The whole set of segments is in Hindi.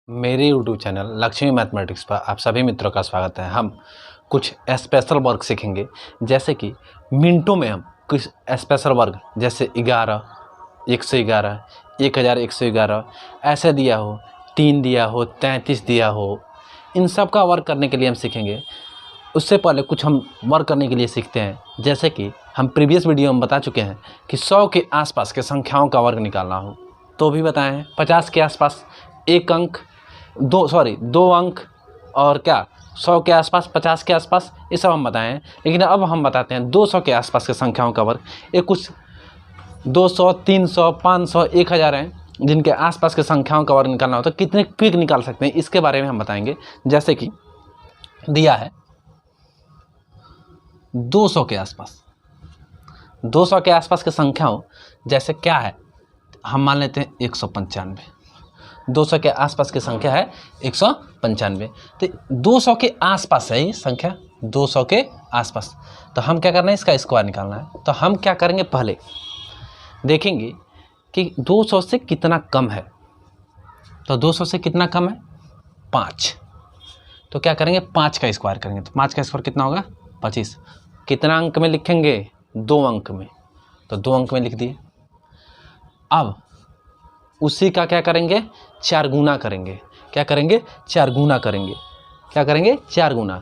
मेरे YouTube चैनल लक्ष्मी मैथमेटिक्स पर आप सभी मित्रों का स्वागत है। हम कुछ स्पेशल वर्क सीखेंगे, जैसे कि मिनटों में हम कुछ स्पेशल वर्क जैसे 11, 111, 1111 ऐसे दिया हो, 3 दिया हो, 33 दिया हो, इन सब का वर्क करने के लिए हम सीखेंगे। उससे पहले कुछ हम वर्क करने के लिए सीखते हैं, जैसे कि हम प्रीवियस वीडियो में बता चुके हैं कि 100 के आसपास के संख्याओं का वर्ग निकालना हो तो भी बताए हैं। 50 के आसपास एक अंक, दो अंक, और क्या 100 के आसपास, 50 के आसपास, ये सब हम बताए हैं। लेकिन अब हम बताते हैं 200 के आसपास के संख्याओं का वर्ग। ये कुछ 200, 300, 500, 1000 हैं जिनके आसपास के संख्याओं का वर्ग निकालना हो तो कितने क्विक निकाल सकते हैं, इसके बारे में हम बताएंगे। जैसे कि दिया है 200 के आसपास, 200 के आसपास के संख्याओं जैसे क्या है, हम मान लेते हैं 195। 200 के आसपास की संख्या है 195। तो 200 के आसपास है ये संख्या, 200 के आसपास। तो हम क्या करना है, इसका स्क्वायर निकालना है। तो हम क्या करेंगे, पहले देखेंगे कि 200 से कितना कम है। तो 200 से कितना कम है, 5। तो क्या करेंगे, 5 का स्क्वायर करेंगे। तो 5 का स्क्वायर कितना होगा, 25। कितना अंक में लिखेंगे, 2 अंक में। तो 2 अंक में लिख दिए। अब उसी का क्या करेंगे, 4 गुना करेंगे। क्या करेंगे, 4 गुना करेंगे। क्या करेंगे, 4 गुना।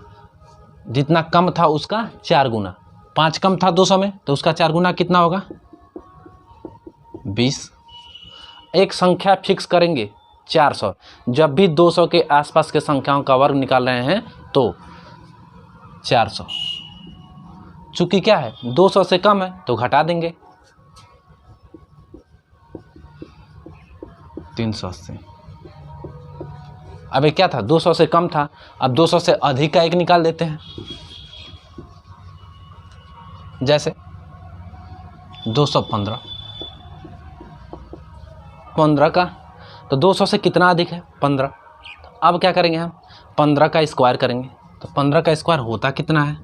जितना कम था उसका 4 गुना। 5 कम था 200 में, तो उसका 4 गुना कितना होगा, 20। एक संख्या फिक्स करेंगे 400। जब भी 200 के आसपास के संख्याओं का वर्ग निकाल रहे हैं तो 400। चूंकि क्या है, 200 से कम है तो घटा देंगे, 380। अब ये क्या था, 200 से कम था। अब 200 से अधिक का एक निकाल देते हैं। जैसे 215, 15 का, तो 200 से कितना अधिक है, 15। अब क्या करेंगे, हम 15 का स्क्वायर करेंगे। तो 15 का स्क्वायर होता कितना है,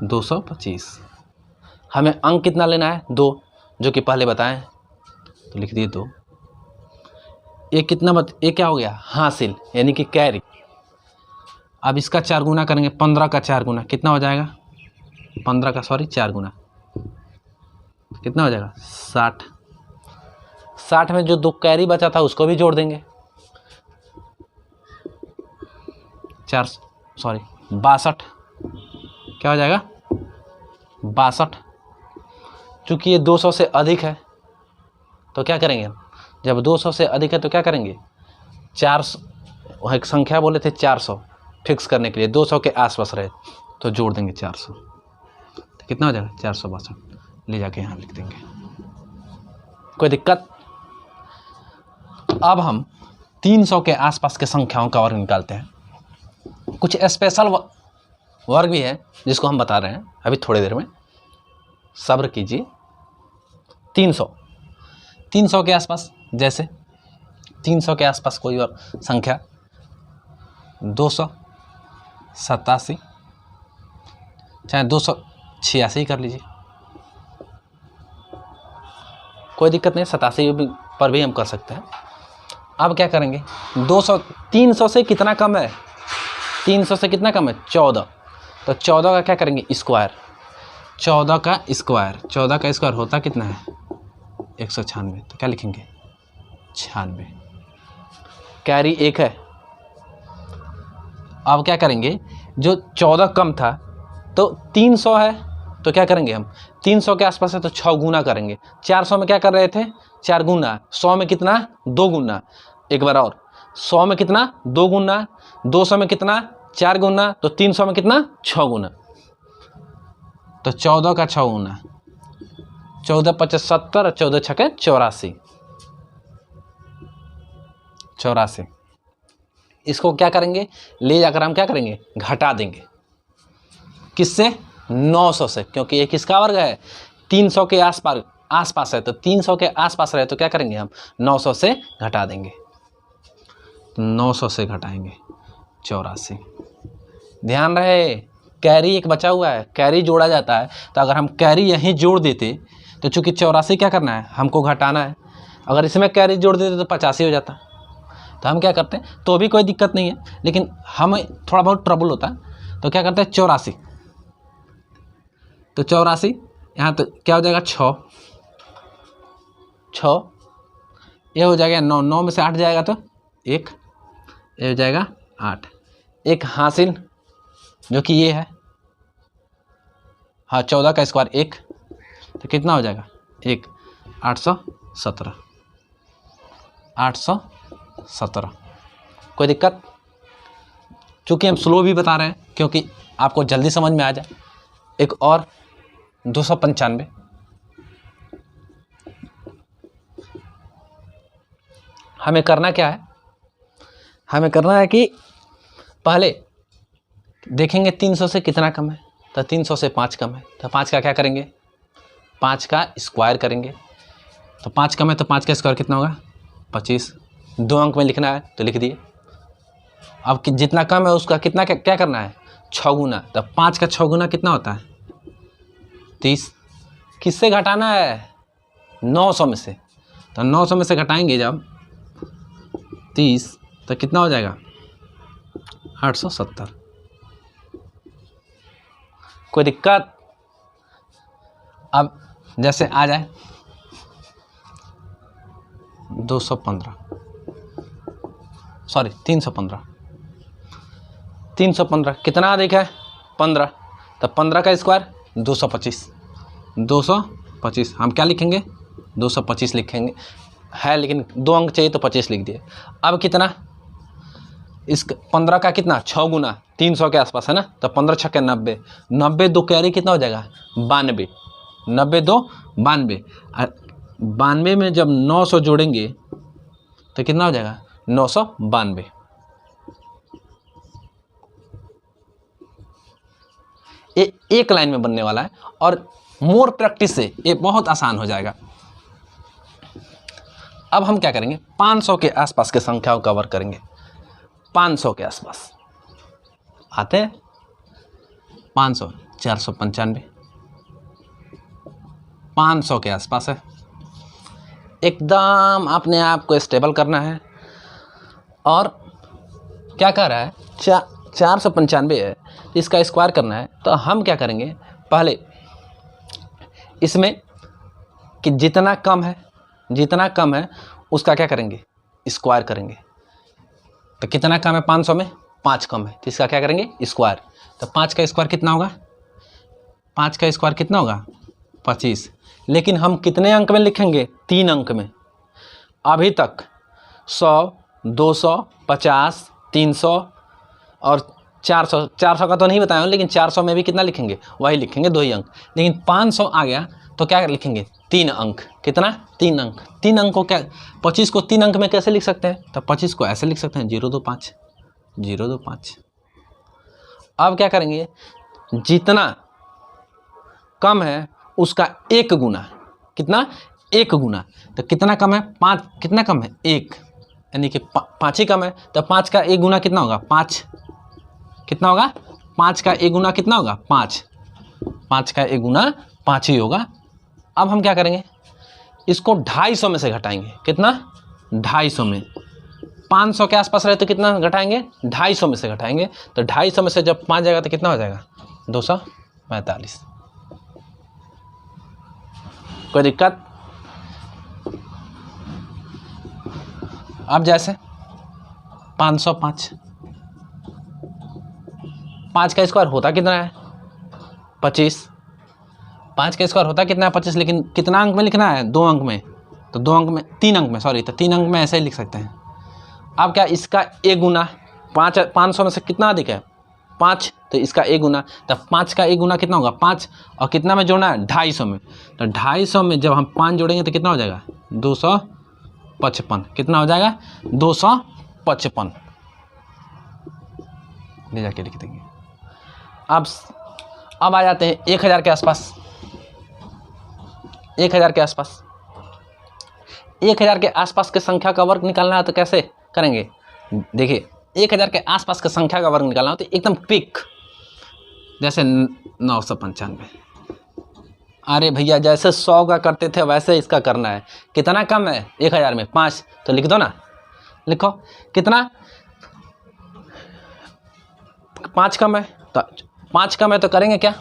225। हमें अंक कितना लेना है, 2, जो कि पहले बताएं। तो लिख दिए 2। ये कितना ये क्या हो गया, हासिल, यानी कि कैरी। अब इसका 4 गुना करेंगे, 15 का 4 गुना कितना हो जाएगा, 4 गुना कितना हो जाएगा, 60। 60 में जो 2 कैरी बचा था उसको भी जोड़ देंगे, 62। क्या हो जाएगा, 62। चूँकि ये 200 से अधिक है तो क्या करेंगे हम, जब 200 से अधिक है तो क्या करेंगे, 400, एक संख्या बोले थे 400 फिक्स करने के लिए, 200 के आसपास रहे तो जोड़ देंगे 400। तो कितना हो जाएगा, 462। ले जाके यहाँ लिख देंगे, कोई दिक्कत। अब हम 300 के आसपास के संख्याओं का वर्ग निकालते हैं। कुछ स्पेशल वर्ग भी है जिसको हम बता रहे हैं अभी थोड़ी देर में, सब्र कीजिए। 300 के आसपास, जैसे 300 के आसपास कोई और संख्या, 287, चाहे 286 कर लीजिए, कोई दिक्कत नहीं, 87 पर भी हम कर सकते हैं। अब क्या करेंगे, 300 से कितना कम है, 300 से कितना कम है, 14। तो 14 का क्या करेंगे, स्क्वायर। 14 का स्क्वायर होता कितना है, 196। तो क्या लिखेंगे, 96। कैरी 1 है। अब क्या करेंगे, जो 14 कम था तो 300 है, तो क्या करेंगे हम, 300 के आसपास है तो 6 गुना करेंगे। 400 में क्या कर रहे थे, 4 गुना। 100 में कितना, 2 गुना। एक बार और, 100 में कितना, 2 गुना। 200 में कितना, 4 गुना। तो 300 में कितना, 6 गुना। तो 14 का 6 गुना, 14 × 5 = 70, 14 × 6 = 84। इसको क्या करेंगे, ले जाकर हम क्या करेंगे, घटा देंगे। किससे, 900 से, क्योंकि ये किसका वर्ग है, 300 के आसपास है। तो 300 के आसपास रहे तो क्या करेंगे हम, 900 से घटा देंगे। तो 900 से घटाएंगे 84। ध्यान रहे, कैरी एक बचा हुआ है, कैरी जोड़ा जाता है। तो अगर हम कैरी यहीं जोड़ देते तो चूंकि 84 क्या करना है, हमको घटाना है। अगर इसमें कैरी जोड़ देते तो 85 हो जाता। तो हम क्या करते हैं, तो भी कोई दिक्कत नहीं है, लेकिन हमें थोड़ा बहुत ट्रबल होता है, तो क्या करते हैं 84। तो 84 यहाँ तो क्या हो जाएगा 6, ये हो जाएगा 9, 9 में से 8 जाएगा तो 1, ये हो जाएगा 8। एक हासिल जो कि ये है, हाँ 14 का स्क्वायर 1, तो कितना हो जाएगा 1, 817, 817। कोई दिक्कत? चूँकि हम स्लो भी बता रहे हैं क्योंकि आपको जल्दी समझ में आ जाए। एक और 295, हमें करना क्या है, हमें करना है कि पहले देखेंगे 300 से कितना कम है, तो 300 से 5 कम है, तो 5 का क्या करेंगे, 5 का स्क्वायर करेंगे। तो 5 कम है तो 5 का स्क्वायर कितना होगा 25, 2 अंक में लिखना है तो लिख दिए। अब जितना कम है उसका कितना क्या करना है 6 गुना, तो 5 का 6 गुना कितना होता है 30। किससे घटाना है 900 में से, तो 900 में से घटाएंगे जब 30 तो कितना हो जाएगा 870। कोई दिक्कत? अब जैसे आ जाए 215, सॉरी 315, 315 कितना अधिक है 15, तो 15 का स्क्वायर 225, 225 हम क्या लिखेंगे 225 लिखेंगे है, लेकिन 2 अंक चाहिए तो 25 लिख दिए। अब कितना, इस 15 का कितना 6 गुना 300 के आसपास है ना, तो 15 छक्के 90, 90 दो कैरी कितना हो जाएगा 92, 90 दो 92, 92 में जब 900 जोड़ेंगे तो कितना हो जाएगा 992। ये एक लाइन में बनने वाला है और मोर प्रैक्टिस से ये बहुत आसान हो जाएगा। अब हम क्या करेंगे 500 के आसपास के संख्याओं कवर करेंगे। 500 के आसपास आते हैं 500, 495, 500 के आसपास है। एकदम अपने आप को स्टेबल करना है। और क्या कह रहा है 495 है, इसका स्क्वायर करना है, तो हम क्या करेंगे पहले इसमें कि जितना कम है उसका क्या करेंगे स्क्वायर करेंगे। तो कितना कम है 500 में 5 कम है, तो इसका क्या करेंगे स्क्वायर। तो 5 का स्क्वायर कितना होगा 5 का स्क्वायर कितना होगा 25। लेकिन हम कितने अंक में लिखेंगे 3 अंक में। अभी तक 100, 200, 50, 300 और 400, 400 का तो नहीं बताया हूँ, लेकिन 400 में भी कितना लिखेंगे वही लिखेंगे 2 ही अंक। लेकिन 500 आ गया तो क्या लिखेंगे 3 अंक। कितना 3 अंक। 3 अंक को क्या 25 को 3 अंक में कैसे लिख सकते हैं, तो 25 को ऐसे लिख सकते हैं 025, 025। अब क्या करेंगे जितना कम है उसका 1 गुना। कितना 1 गुना। तो कितना कम है 5, कितना कम है 1, यानी कि 5 ही कम है। तो 5 का 1 गुना कितना होगा 5, कितना होगा 5 का 1 गुना कितना होगा 5, 5 का 1 गुना 5 ही होगा। अब हम क्या करेंगे इसको 250 में से घटाएंगे। कितना 250 में। 500 के आसपास रहे तो कितना घटाएंगे 250 में से घटाएंगे। तो 250 में से जब 5 जाएगा तो कितना हो जाएगा 245। कोई दिक्कत? अब जैसे 505, 5 का स्क्वायर होता कितना है 25, 5 का स्क्वायर होता कितना है 25, लेकिन कितना अंक में लिखना है 2 अंक में। तो 2 अंक में 3 अंक में, सॉरी, तो 3 अंक में ऐसे ही लिख सकते हैं। अब क्या इसका 1 गुना 500 में से कितना अधिक है 5, तो इसका 1 गुना। तो 5 का 1 गुना कितना होगा 5, और कितना में जोड़ना है 250 में। तो 250 में जब हम 5 जोड़ेंगे तो कितना हो जाएगा 255। कितना हो जाएगा 255। ले जाके लिख देंगे। अब आ जाते हैं 1000 के आसपास। 1000 के आसपास 1000 के आसपास के संख्या का वर्ग निकालना है तो कैसे करेंगे। देखिए 1000 के आसपास के संख्या का वर्ग निकालना हो तो एकदम क्विक, जैसे 995। अरे भैया जैसे 100 का करते थे वैसे इसका करना है। कितना कम है 1000 में 5, तो लिख दो ना। लिखो कितना, 5 कम है तो 5 कम है तो करेंगे क्या,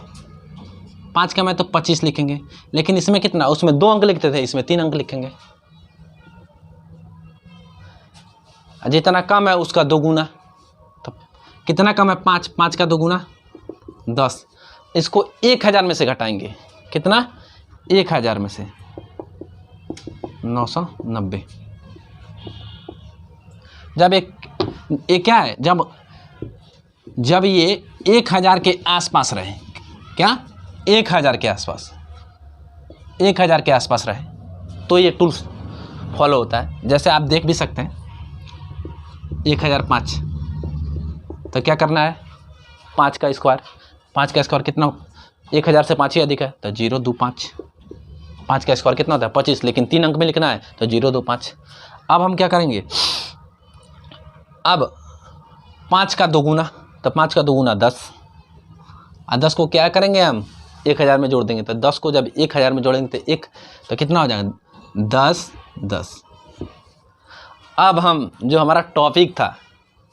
5 कम है तो 25 लिखेंगे। लेकिन इसमें कितना, उसमें 2 अंक लिखते थे, इसमें 3 अंक लिखेंगे। जितना कम है उसका 2 गुना, तो कितना कम है 5, 5 का 2 गुना 10। इसको 1000 में से घटाएंगे, कितना 1000 में से 990। जब एक क्या है, जब ये 1000 के आसपास रहे, क्या 1000 के आसपास, 1000 के आसपास रहे तो ये टूल्स फॉलो होता है। जैसे आप देख भी सकते हैं 1005, तो क्या करना है 5 का स्क्वायर, 5 का स्क्वायर कितना, 1000 से 5 ही अधिक है तो 025, 5 का स्क्वायर कितना होता है 25, लेकिन 3 अंक में लिखना है तो 025। अब हम क्या करेंगे, अब 5 का 2 गुना, तो 5 का 2 गुना 10, और 10 को क्या करेंगे हम 1000 में जोड़ देंगे, तो 10 को जब 1000 में जोड़ेंगे तो कितना हो जाएगा 10 10। अब हम जो हमारा टॉपिक था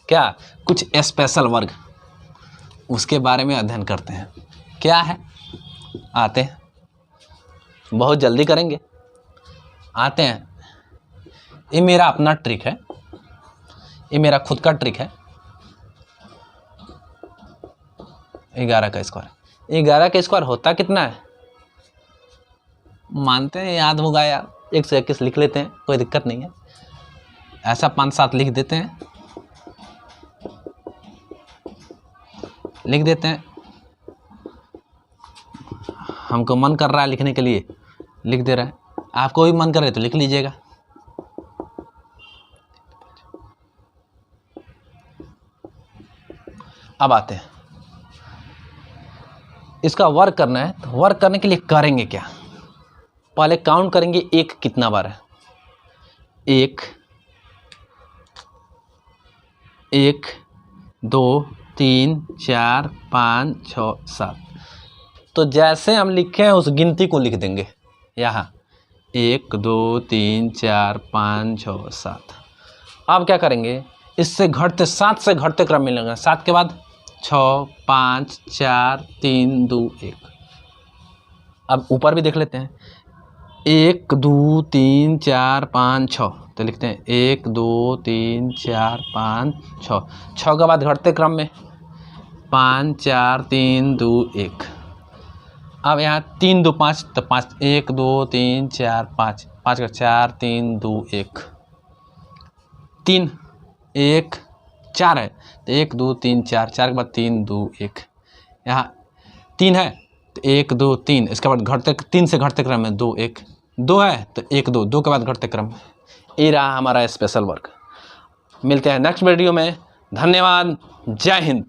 क्या, कुछ स्पेशल वर्ग, उसके बारे में अध्ययन करते हैं। क्या है, आते हैं, बहुत जल्दी करेंगे, आते हैं। ये मेरा अपना ट्रिक है, ये मेरा खुद का ट्रिक है। 11 का स्क्वायर, 11 का स्क्वायर होता कितना है, मानते हैं याद होगा यार, 121 लिख लेते हैं, कोई दिक्कत नहीं है। ऐसा 5-7 लिख देते हैं, लिख देते हैं। हमको मन कर रहा है लिखने के लिए, लिख दे रहा है, आपको भी मन कर रहा है तो लिख लीजिएगा। अब आते हैं, इसका वर्क करना है, तो वर्क करने के लिए करेंगे क्या, पहले काउंट करेंगे 1 कितना बार है, 1 1 2 3 4 5 6 7। तो जैसे हम लिखे हैं उस गिनती को लिख देंगे यहाँ, 1 2 3 4 5 6 7। अब क्या करेंगे, इससे घटते 7 से घटते क्रम में लेंगे, 7 के बाद 6 5 4 3 2 1। अब ऊपर भी देख लेते हैं, 1 2 3 4 5 6, तो लिखते हैं 1 2 3 4 5 6। 6 के बाद घटते क्रम में 5 4 3 2 1। अब यहाँ 3 2 5, तो 5 1 2 3 4 5, 5 का 4 3 2 1, 3 1 4 है तो 1 2 3 4, 4 के बाद 3 2 1। यहाँ 3 है तो 1 2 3, इसके बाद घटते 3 से घटते क्रम में 2 1, 2 है तो 1 2, 2 के बाद घटते क्रम में। ये रहा हमारा स्पेशल वर्क। मिलते हैं नेक्स्ट वीडियो में, धन्यवाद, जय हिंद।